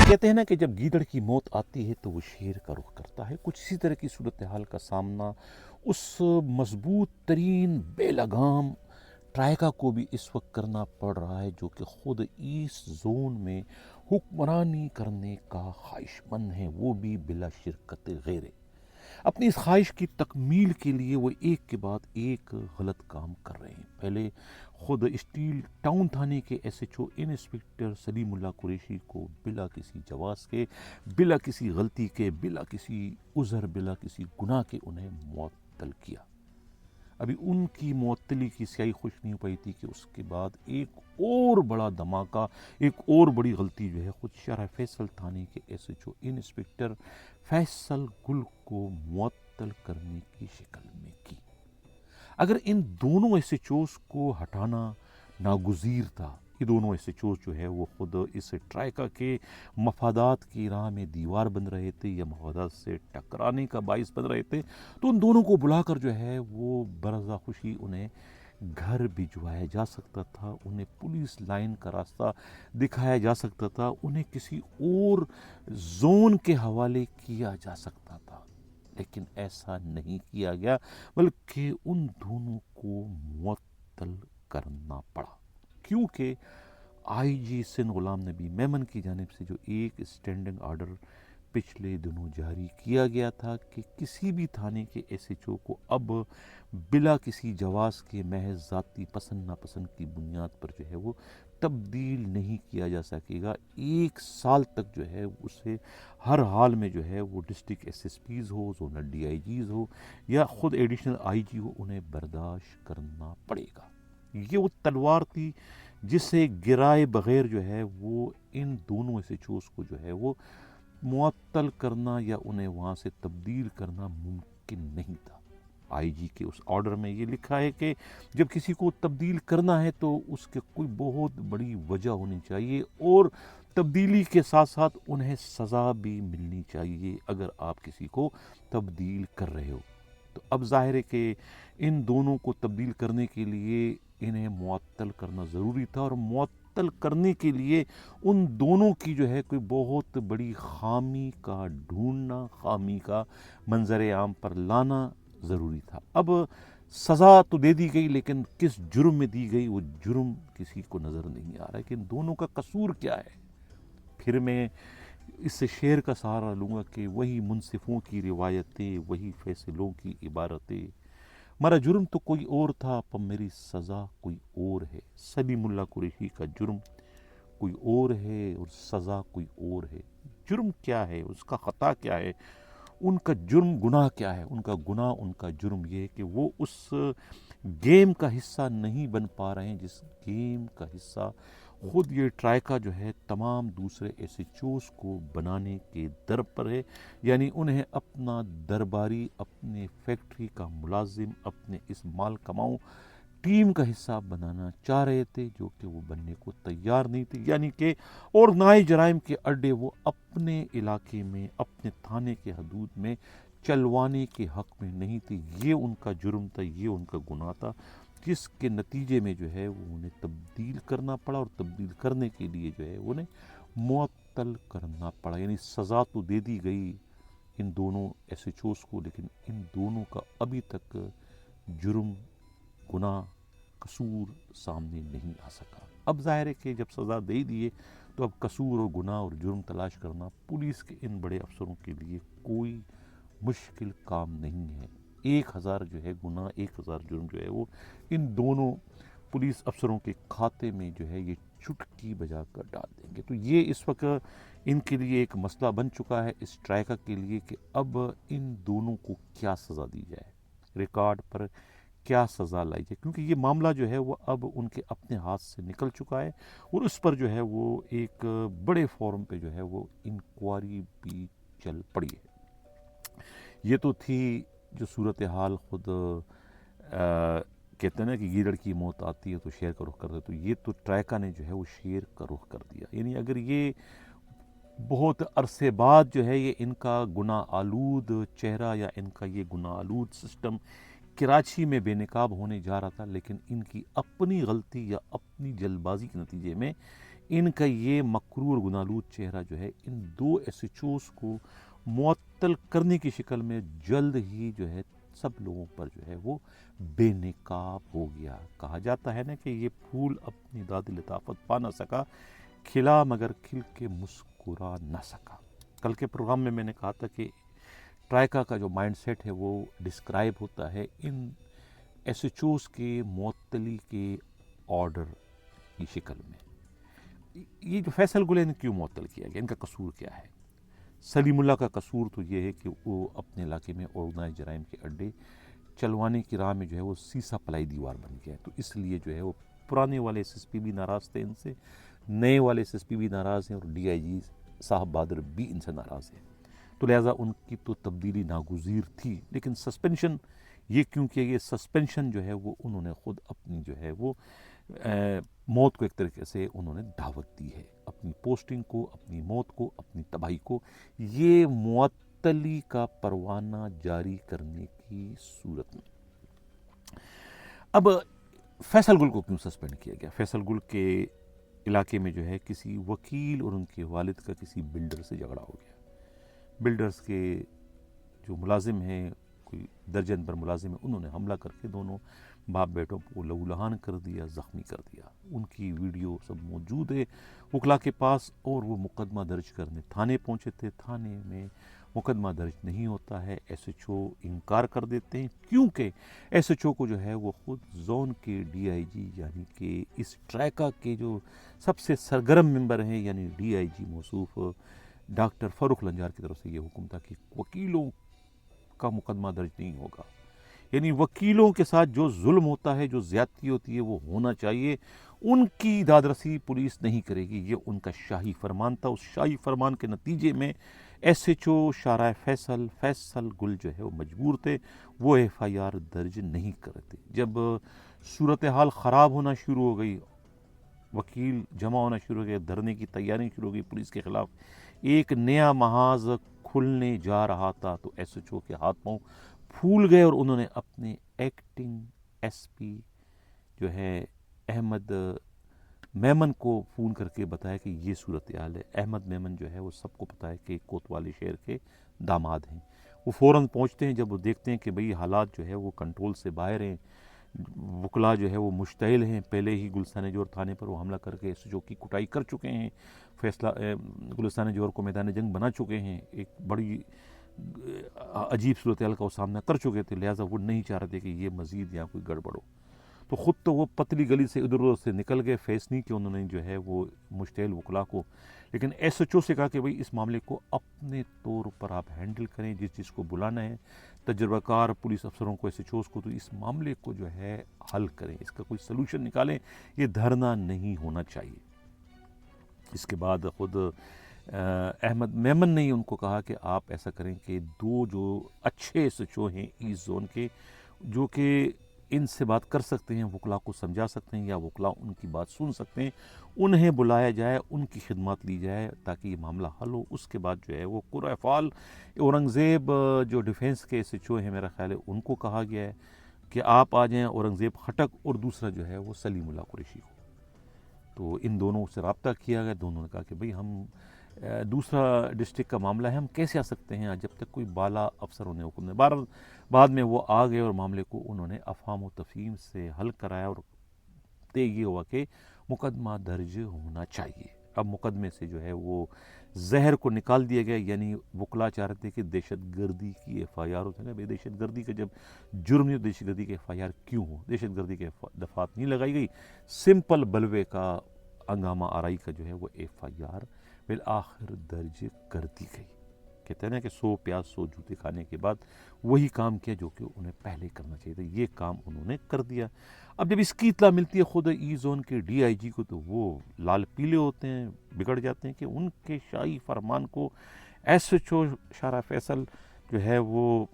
کہتے ہیں نا کہ جب گیدڑ کی موت آتی ہے تو وہ شیر کا رخ کرتا ہے. کچھ اسی طرح کی صورتحال کا سامنا اس مضبوط ترین بے لگام ٹرائیکا کو بھی اس وقت کرنا پڑ رہا ہے، جو کہ خود ایسٹ زون میں حکمرانی کرنے کا خواہش مند ہے، وہ بھی بلا شرکت غیرے. اپنی اس خواہش کی تکمیل کے لیے وہ ایک کے بعد ایک غلط کام کر رہے ہیں. پہلے خود اسٹیل ٹاؤن تھانے کے ایس ایچ او انسپکٹر سلیم اللہ قریشی کو بلا کسی جواز کے، بلا کسی غلطی کے، بلا کسی عذر، بلا کسی گناہ کے انہیں معطل کیا. ابھی ان کی معطلی کی سیاہی خوش نہیں ہو پائی تھی کہ اس کے بعد ایک اور بڑا دھماکہ، ایک اور بڑی غلطی جو ہے خود شرح فیصل تھانے کے S H O inspector Faisal Gul کو معطل کرنے کی شکل میں کی. اگر ان دونوں ایس ایچ اوز کو ہٹانا ناگزیر تھا، یہ دونوں ایس ایچ اوز جو ہے وہ خود اس ٹرائیکا کے مفادات کی راہ میں دیوار بن رہے تھے یا مفادات سے ٹکرانے کا باعث بن رہے تھے، تو ان دونوں کو بلا کر جو ہے وہ برضا خوشی انہیں گھر بھجوایا جا سکتا تھا، انہیں پولیس لائن کا راستہ دکھایا جا سکتا تھا، انہیں کسی اور زون کے حوالے کیا جا سکتا تھا. لیکن ایسا نہیں کیا گیا، بلکہ ان دونوں کو معطل کرنا پڑا، کیونکہ آئی جی سندھ غلام نبی میمن کی جانب سے جو ایک اسٹینڈنگ آرڈر پچھلے دنوں جاری کیا گیا تھا کہ کسی بھی تھانے کے ایس ایچ او کو اب بلا کسی جواز کے محض ذاتی پسند ناپسند کی بنیاد پر جو ہے وہ تبدیل نہیں کیا جا سکے گا. 1 سال تک جو ہے اسے ہر حال میں جو ہے وہ ڈسٹرکٹ ایس ایس پیز ہو، زونل ڈی آئی جیز ہو یا خود ایڈیشنل آئی جی ہو، انہیں برداشت کرنا پڑے گا. یہ وہ تلوار تھی جسے گرائے بغیر جو ہے وہ ان دونوں ایس ایچ اوز کو جو ہے وہ معطل کرنا یا انہیں وہاں سے تبدیل کرنا ممکن نہیں تھا. آئی جی کے اس آرڈر میں یہ لکھا ہے کہ جب کسی کو تبدیل کرنا ہے تو اس کے کوئی بہت بڑی وجہ ہونی چاہیے، اور تبدیلی کے ساتھ ساتھ انہیں سزا بھی ملنی چاہیے اگر آپ کسی کو تبدیل کر رہے ہو. تو اب ظاہر ہے کہ ان دونوں کو تبدیل کرنے کے لیے انہیں معطل کرنا ضروری تھا، اور معطل کرنے کے لیے ان دونوں کی جو ہے کوئی بہت بڑی خامی کا ڈھونڈنا، خامی کا منظر عام پر لانا ضروری تھا. اب سزا تو دے دی گئی، لیکن کس جرم میں دی گئی وہ جرم کسی کو نظر نہیں آ رہا ہے کہ ان دونوں کا قصور کیا ہے. پھر میں اس سے شعر کا سہارا لوں گا کہ وہی منصفوں کی روایتیں، وہی فیصلوں کی عبارتیں، میرا جرم تو کوئی اور تھا پر میری سزا کوئی اور ہے. سلیم اللہ قریشی کا جرم کوئی اور ہے اور سزا کوئی اور ہے. جرم کیا ہے، اس کا خطا کیا ہے، ان کا جرم گناہ کیا ہے؟ ان کا گناہ، ان کا جرم یہ ہے کہ وہ اس گیم کا حصہ نہیں بن پا رہے ہیں جس گیم کا حصہ خود یہ ٹرائیکا جو ہے تمام دوسرے ایس ایچ اوز کو بنانے کے در پر ہے. یعنی انہیں اپنا درباری، اپنے فیکٹری کا ملازم، اپنے اس مال کماؤ ٹیم کا حصہ بنانا چاہ رہے تھے، جو کہ وہ بننے کو تیار نہیں تھے. یعنی کہ اور نئے جرائم کے اڈے وہ اپنے علاقے میں، اپنے تھانے کے حدود میں چلوانے کے حق میں نہیں تھے. یہ ان کا جرم تھا، یہ ان کا گناہ تھا، جس کے نتیجے میں جو ہے وہ انہیں تبدیل کرنا پڑا، اور تبدیل کرنے کے لیے جو ہے انہیں معطل کرنا پڑا. یعنی سزا تو دے دی گئی ان دونوں ایس ایچ اوز کو، لیکن ان دونوں کا ابھی تک جرم، گناہ، قصور سامنے نہیں آ سکا. اب ظاہر ہے کہ جب سزا دے دیے تو اب قصور اور گناہ اور جرم تلاش کرنا پولیس کے ان بڑے افسروں کے لیے کوئی مشکل کام نہیں ہے. 1000 جو ہے گناہ، 1000 جرم جو ہے وہ ان دونوں پولیس افسروں کے کھاتے میں جو ہے یہ چٹکی بجا کر ڈال دیں گے. تو یہ اس وقت ان کے لیے ایک مسئلہ بن چکا ہے اس ٹرائیکا کے لیے کہ اب ان دونوں کو کیا سزا دی جائے، ریکارڈ پر کیا سزا لائی جائے، کیونکہ یہ معاملہ جو ہے وہ اب ان کے اپنے ہاتھ سے نکل چکا ہے، اور اس پر جو ہے وہ ایک بڑے فورم پہ جو ہے وہ انکوائری بھی چل پڑی ہے. یہ تو تھی جو صورتحال خود کہتے ہیں نا کہ گیدڑ کی موت آتی ہے تو شیر کا رخ کر دے، تو یہ تو ٹرائیکا نے جو ہے وہ شیر کا رخ کر دیا. یعنی اگر یہ بہت عرصے بعد جو ہے یہ ان کا گناہ آلود چہرہ یا ان کا یہ گناہ آلود سسٹم کراچی میں بے نقاب ہونے جا رہا تھا، لیکن ان کی اپنی غلطی یا اپنی جلد بازی کے نتیجے میں ان کا یہ مکرور گنالود چہرہ جو ہے ان 2 ایس ایچ اوز کو معطل کرنے کی شکل میں جلد ہی جو ہے سب لوگوں پر جو ہے وہ بے نقاب ہو گیا۔ کہا جاتا ہے نا کہ یہ پھول اپنی داد لطافت پا نہ سکا، کھلا مگر کھل کے مسکرا نہ سکا۔ کل کے پروگرام میں نے کہا تھا کہ ٹرائکا کا جو مائنڈ سیٹ ہے وہ ڈسکرائب ہوتا ہے ان ایس ایچ اوز کے معطلی کے آرڈر کی شکل میں۔ یہ جو فیصل گل نے کیوں معطل کیا گیا، ان کا قصور کیا ہے؟ سلیم اللہ کا قصور تو یہ ہے کہ وہ اپنے علاقے میں آرگنائز جرائم کے اڈے چلوانے کی راہ میں جو ہے وہ سیسا پلائی دیوار بن گیا ہے، تو اس لیے جو ہے وہ پرانے والے ایس ایس پی بھی ناراض تھے ان سے، نئے والے ایس ایس پی بھی ناراض ہیں، اور ڈی آئی جی صاحب بہادر بھی ان سے ناراض ہیں، تو لہٰذا ان کی تو تبدیلی ناگزیر تھی۔ لیکن سسپینشن یہ کیونکہ یہ سسپینشن جو ہے وہ انہوں نے خود اپنی جو ہے وہ موت کو ایک طریقے سے انہوں نے دعوت دی ہے، اپنی پوسٹنگ کو، اپنی موت کو، اپنی تباہی کو، یہ معطلی کا پروانہ جاری کرنے کی صورت میں۔ اب فیصل گل کو کیوں سسپینڈ کیا گیا؟ فیصل گل کے علاقے میں جو ہے کسی وکیل اور ان کے والد کا کسی بلڈر سے جھگڑا ہو گیا۔ بلڈرز کے جو ملازم ہیں، کوئی درجن پر ملازم ہیں، انہوں نے حملہ کر کے دونوں باپ بیٹوں کو لہولہان کر دیا، زخمی کر دیا۔ ان کی ویڈیو سب موجود ہے وکلا کے پاس، اور وہ مقدمہ درج کرنے تھانے پہنچے تھے۔ تھانے میں مقدمہ درج نہیں ہوتا ہے، ایس ایچ او انکار کر دیتے ہیں، کیونکہ ایس ایچ او کو جو ہے وہ خود زون کے ڈی آئی جی یعنی کہ اس ٹرائکا کے جو سب سے سرگرم ممبر ہیں یعنی ڈی آئی جی موصوف ڈاکٹر فاروق لنجار کی طرف سے یہ حکم تھا کہ وکیلوں کا مقدمہ درج نہیں ہوگا، یعنی وکیلوں کے ساتھ جو ظلم ہوتا ہے، جو زیادتی ہوتی ہے، وہ ہونا چاہیے، ان کی دادرسی پولیس نہیں کرے گی۔ یہ ان کا شاہی فرمان تھا۔ اس شاہی فرمان کے نتیجے میں ایس ایچ او شارع فیصل گل جو ہے وہ مجبور تھے، وہ ایف آئی آر درج نہیں کرتے۔ جب صورتحال خراب ہونا شروع ہو گئی، وکیل جمع ہونا شروع ہو گئے، دھرنے کی تیاری شروع ہو گئی پولیس کے خلاف، ایک نیا محاذ کھلنے جا رہا تھا، تو ایس ایچ او کے ہاتھ پاؤں پھول گئے، اور انہوں نے اپنے ایکٹنگ ایس پی جو ہے احمد میمن کو فون کر کے بتایا کہ یہ صورتحال ہے۔ احمد میمن جو ہے وہ سب کو پتہ ہے کہ کوتوالی شہر کے داماد ہیں، وہ فوراً پہنچتے ہیں۔ جب وہ دیکھتے ہیں کہ بھئی حالات جو ہے وہ کنٹرول سے باہر ہیں، وکلا جو ہے وہ مشتعل ہیں، پہلے ہی گلستان جوہر تھانے پر وہ حملہ کر کے ایس ایچ او کی کٹائی کر چکے ہیں، فیصلہ گلستان جوہر کو میدان جنگ بنا چکے ہیں، ایک بڑی عجیب صورتحال کا وہ سامنا کر چکے تھے، لہٰذا وہ نہیں چاہ رہے تھے کہ یہ مزید یہاں کوئی گڑبڑ ہو، تو خود تو وہ پتلی گلی سے ادھر ادھر سے نکل گئے، فیس نہیں کہ انہوں نے جو ہے وہ مشتعل وکلا کو، لیکن ایس ایچ او سے کہا کہ بھئی اس معاملے کو اپنے طور پر آپ ہینڈل کریں، جس چیز کو بلانا ہے تجربہ کار پولیس افسروں کو، ایس ایچ اوز کو، تو اس معاملے کو جو ہے حل کریں، اس کا کوئی سلوشن نکالیں، یہ دھرنا نہیں ہونا چاہیے۔ اس کے بعد خود احمد میمن نے ان کو کہا کہ آپ ایسا کریں کہ 2 جو اچھے ایس ایچ او ہیں ایسٹ زون کے، جو کہ ان سے بات کر سکتے ہیں، وکلا کو سمجھا سکتے ہیں، یا وکلا ان کی بات سن سکتے ہیں، انہیں بلایا جائے، ان کی خدمات لی جائے تاکہ یہ معاملہ حل ہو۔ اس کے بعد جو ہے وہ قرہ فعال اورنگزیب جو ڈیفینس کے ایس ایچ او ہیں میرا خیال ہے، ان کو کہا گیا ہے کہ آپ آ جائیں، اورنگزیب خٹک، اور دوسرا جو ہے وہ سلیم اللہ قریشی کو، تو ان دونوں سے رابطہ کیا گیا۔ دونوں نے کہا کہ بھئی ہم دوسرا ڈسٹرکٹ کا معاملہ ہے، ہم کیسے آ سکتے ہیں جب تک کوئی بالا افسروں نے حکم دیا۔ بعد میں وہ آ گئے اور معاملے کو انہوں نے افہام و تفہیم سے حل کرایا، اور طے یہ ہوا کہ مقدمہ درج ہونا چاہیے۔ اب مقدمے سے جو ہے وہ زہر کو نکال دیا گیا، یعنی وکلا چاہ رہے تھے کہ دہشت گردی کی ایف آئی آر ہوتے ہیں، بھئی دہشت گردی کا جب جرم نہیں ہو، دہشت گردی کی ایف آئی آر کیوں ہو؟ دہشت گردی کے دفعات نہیں لگائی گئی، سمپل بلوے کا ہنگامہ آرائی کا جو ہے وہ ایف آئی آر بالآخر درج کر دی گئی۔ کہتے ہیں نا کہ 100 پیاز 100 جوتے کھانے کے بعد وہی کام کیا جو کہ انہیں پہلے کرنا چاہیے تھا، یہ کام انہوں نے کر دیا۔ اب جب اس کی اطلاع ملتی ہے خود ای زون کے ڈی آئی جی کو، تو وہ لال پیلے ہوتے ہیں، بگڑ جاتے ہیں کہ ان کے شاہی فرمان کو ایس ایچ او شارع فیصل جو ہے وہ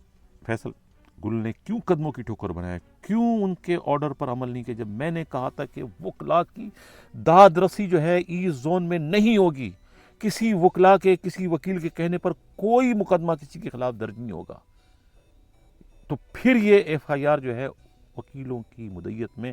فیصل گل نے کیوں قدموں کی ٹھوکر بنایا، کیوں ان کے آرڈر پر عمل نہیں کیا؟ جب میں نے کہا تھا کہ وکلا کی داد رسی جو ہے ایسٹ زون میں نہیں ہوگی، کسی وکلا کے، کسی وکیل کے کہنے پر کوئی مقدمہ کسی کے خلاف درج نہیں ہوگا، تو پھر یہ ایف آئی آر جو ہے وکیلوں کی مدعیت میں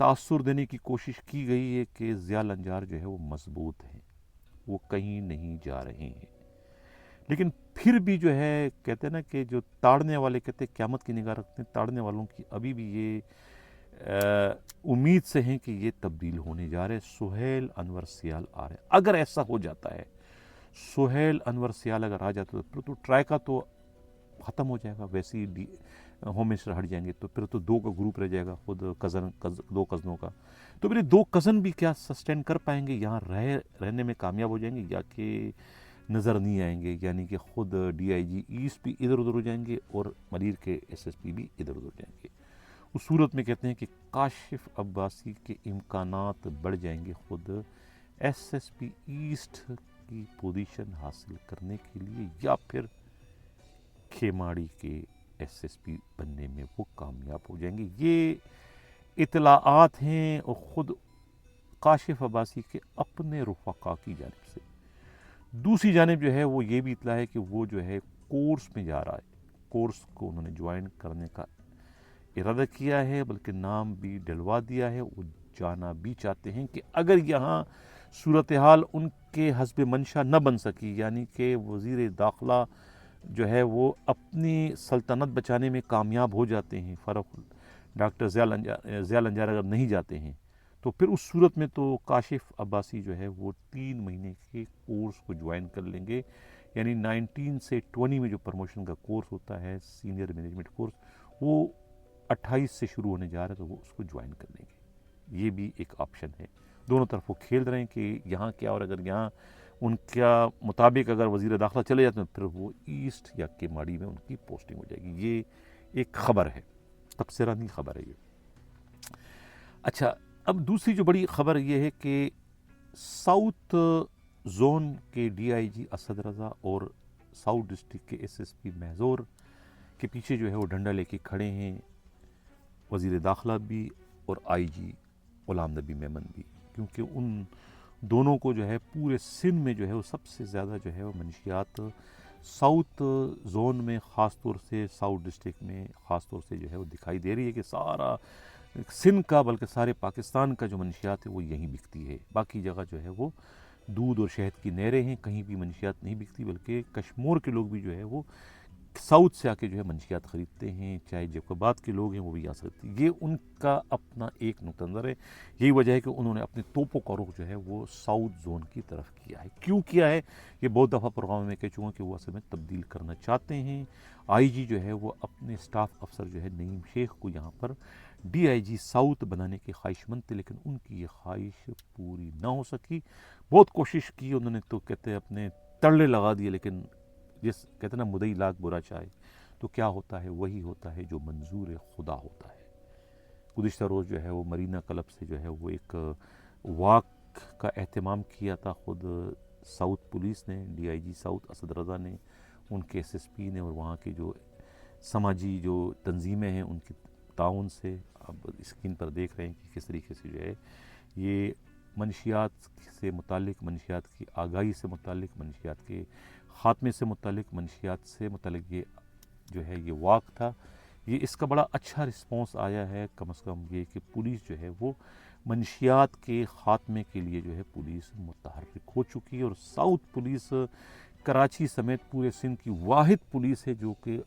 تاثر دینے کی کوشش کی گئی ہے کہ ضیاء الانجار جو ہے وہ مضبوط ہیں، وہ کہیں نہیں جا رہے ہیں، لیکن پھر بھی جو ہے کہتے ہیں نا کہ جو تاڑنے والے کہتے ہیں قیامت کی نگاہ رکھتے ہیں، تاڑنے والوں کی ابھی بھی یہ امید سے ہیں کہ یہ تبدیل ہونے جا رہے. سہیل انور سیال آ رہے. اگر ایسا ہو جاتا ہے، سہیل انور سیال اگر آ جاتا ہے، پھر تو ٹرائکا تو ختم ہو جائے گا، ویسے ہی ہوم منسٹر ہٹ جائیں گے تو پھر تو دو کا گروپ رہ جائے گا، خود دو کزنوں کا. تو میرے دو کزن بھی کیا سسٹین کر پائیں گے، یہاں رہنے میں کامیاب ہو جائیں گے، یا کہ نظر نہیں آئیں گے، یعنی کہ خود ڈی آئی جی ایسٹ بھی ادھر ادھر ہو جائیں گے اور ملیر کے ایس ایس پی بھی ادھر ادھر ہو جائیں گے. اس صورت میں کہتے ہیں کہ کاشف عباسی کے امکانات بڑھ جائیں گے خود ایس ایس پی ایسٹ کی پوزیشن حاصل کرنے کے لیے، یا پھر کھیماڑی کے ایس ایس پی بننے میں وہ کامیاب ہو جائیں گے. یہ اطلاعات ہیں اور خود کاشف عباسی کے اپنے رفقا کی جانب سے. دوسری جانب جو ہے وہ یہ بھی اطلاع ہے کہ وہ جو ہے کورس میں جا رہا ہے، کورس کو انہوں نے جوائن کرنے کا ارادہ کیا ہے، بلکہ نام بھی ڈلوا دیا ہے. وہ جانا بھی چاہتے ہیں کہ اگر یہاں صورتحال ان کے حسب منشا نہ بن سکی، یعنی کہ وزیر داخلہ جو ہے وہ اپنی سلطنت بچانے میں کامیاب ہو جاتے ہیں، فرق ڈاکٹر ضیاء الانجار اگر نہیں جاتے ہیں، تو پھر اس صورت میں تو کاشف عباسی جو ہے وہ 3 مہینے کے کورس کو جوائن کر لیں گے. یعنی 19 سے 20 میں جو پروموشن کا کورس ہوتا ہے سینئر مینجمنٹ کورس، وہ 28 سے شروع ہونے جا رہا ہے، تو وہ اس کو جوائن کر لیں گے. یہ بھی ایک آپشن ہے. دونوں طرف وہ کھیل رہے ہیں کہ یہاں کیا، اور اگر یہاں ان کا مطابق اگر وزیر داخلہ چلے جاتے ہیں پھر وہ ایسٹ یا کیماڑی میں ان کی پوسٹنگ ہو جائے گی. یہ ایک خبر ہے، تبصرہ نہیں خبر ہے یہ. اچھا، اب دوسری جو بڑی خبر یہ ہے کہ ساؤتھ زون کے ڈی آئی جی اسد رضا اور ساؤتھ ڈسٹرکٹ کے ایس ایس پی محظور کے پیچھے جو ہے وہ ڈنڈا لے کے کھڑے ہیں وزیر داخلہ بھی اور آئی جی غلام نبی میمن بھی، کیونکہ ان دونوں کو جو ہے پورے سندھ میں جو ہے وہ سب سے زیادہ جو ہے وہ منشیات ساؤتھ زون میں، خاص طور سے ساؤتھ ڈسٹرکٹ میں خاص طور سے جو ہے وہ دکھائی دے رہی ہے کہ سارا سندھ کا بلکہ سارے پاکستان کا جو منشیات ہے وہ یہیں بکتی ہے. باقی جگہ جو ہے وہ دودھ اور شہد کی نہریں ہیں، کہیں بھی منشیات نہیں بکتی، بلکہ کشمور کے لوگ بھی جو ہے وہ ساؤتھ سے آ کے جو ہے منشیات خریدتے ہیں، چاہے جیکوبات کے لوگ ہیں وہ بھی آ سکتے ہیں. یہ ان کا اپنا ایک نقطہ نظر ہے. یہی وجہ ہے کہ انہوں نے اپنے توپوں کا رخ جو ہے وہ ساؤتھ زون کی طرف کیا ہے. کیوں کیا ہے یہ بہت دفعہ پروگرام میں کہہ چکا ہوں کہ وہ اصل میں تبدیل کرنا چاہتے ہیں. آئی جی جو ہے وہ اپنے اسٹاف افسر جو ہے نعیم شیخ کو یہاں پر ڈی آئی جی ساؤتھ بنانے کے خواہش مند تھے، لیکن ان کی یہ خواہش پوری نہ ہو سکی. بہت کوشش کی انہوں نے، تو کہتے ہیں اپنے ترلے لگا دیے، لیکن جس کہتے ہیں نا مدعی لاکھ برا چاہے، تو کیا ہوتا ہے وہی ہوتا ہے جو منظور خدا ہوتا ہے. گزشتہ روز جو ہے وہ مرینا کلب سے جو ہے وہ ایک واک کا اہتمام کیا تھا خود ساؤتھ پولیس نے، D I G south Asad Raza نے، ان کے ایس ایس پی نے، اور وہاں کے جو سماجی جو تنظیمیں ہیں ان کے تعاون سے. اب اسکرین پر دیکھ رہے ہیں کہ کس طریقے سے جو ہے یہ منشیات سے متعلق، منشیات کی آگاہی سے متعلق، منشیات کے خاتمے سے متعلق، منشیات سے متعلق یہ جو ہے یہ واک تھا. یہ اس کا بڑا اچھا رسپانس آیا ہے، کم از کم یہ کہ پولیس جو ہے وہ منشیات کے خاتمے کے لیے جو ہے پولیس متحرک ہو چکی ہے. اور ساؤتھ پولیس کراچی سمیت پورے سندھ کی واحد پولیس ہے جو کہ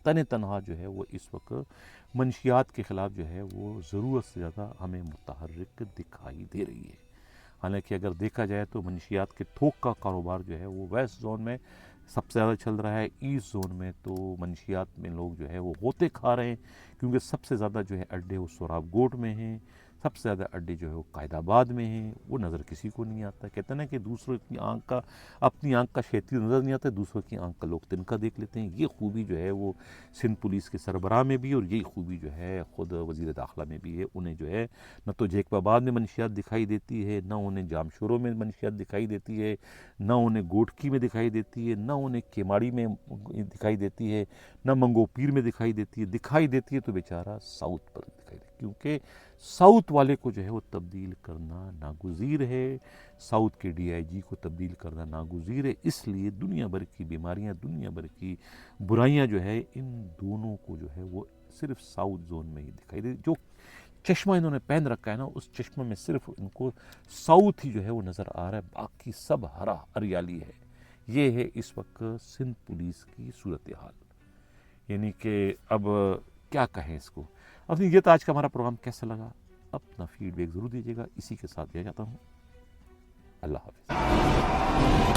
تنہا جو ہے وہ اس وقت منشیات کے خلاف جو ہے وہ ضرورت سے زیادہ ہمیں متحرک دکھائی دے رہی ہے. حالانکہ اگر دیکھا جائے تو منشیات کے تھوک کا کاروبار جو ہے وہ ویسٹ زون میں سب سے زیادہ چل رہا ہے. ایسٹ زون میں تو منشیات میں لوگ جو ہے وہ غوطے کھا رہے ہیں، کیونکہ سب سے زیادہ جو ہے اڈے وہ سوراب گوٹ میں ہیں، سب سے زیادہ اڈے جو ہے وہ قائد آباد میں ہیں. وہ نظر کسی کو نہیں آتا. کہتے ہیں نا کہ دوسروں کی آنکھ کا، اپنی آنکھ کا شیطان نظر نہیں آتا، دوسروں کی آنکھ کا لوگ تنکا دیکھ لیتے ہیں. یہ خوبی جو ہے وہ سندھ پولیس کے سربراہ میں بھی، اور یہی خوبی جو ہے خود وزیر داخلہ میں بھی ہے. انہیں جو ہے نہ تو جیکب آباد میں منشیات دکھائی دیتی ہے، نہ انہیں جامشوروں میں منشیات دکھائی دیتی ہے، نہ انہیں گوٹکی میں دکھائی دیتی ہے، نہ انہیں کیماڑی میں دکھائی دیتی ہے، نہ منگو پیر میں دکھائی دیتی ہے. دکھائی دیتی ہے تو بیچارہ ساؤتھ پر دکھائی دیتی ہے، کیونکہ ساؤتھ والے کو جو ہے وہ تبدیل کرنا ناگزیر ہے. ساؤتھ کے ڈی آئی جی کو تبدیل کرنا ناگزیر ہے. اس لیے دنیا بھر کی بیماریاں، دنیا بھر کی برائیاں جو ہے ان دونوں کو جو ہے وہ صرف ساؤتھ زون میں ہی دکھائی دے. جو چشمہ انہوں نے پہن رکھا ہے نا، اس چشمے میں صرف ان کو ساؤتھ ہی جو ہے وہ نظر آ رہا ہے، باقی سب ہرا ہریالی ہے۔ یہ ہے اس وقت سندھ پولیس کی صورتحال، یعنی کہ اب کیا کہیں اس کو۔ اپنی یہ تو آج کا ہمارا پروگرام کیسا لگا، اپنا فیڈ بیک ضرور دیجیے گا۔ اسی کے ساتھ دیا جاتا ہوں، اللہ حافظ۔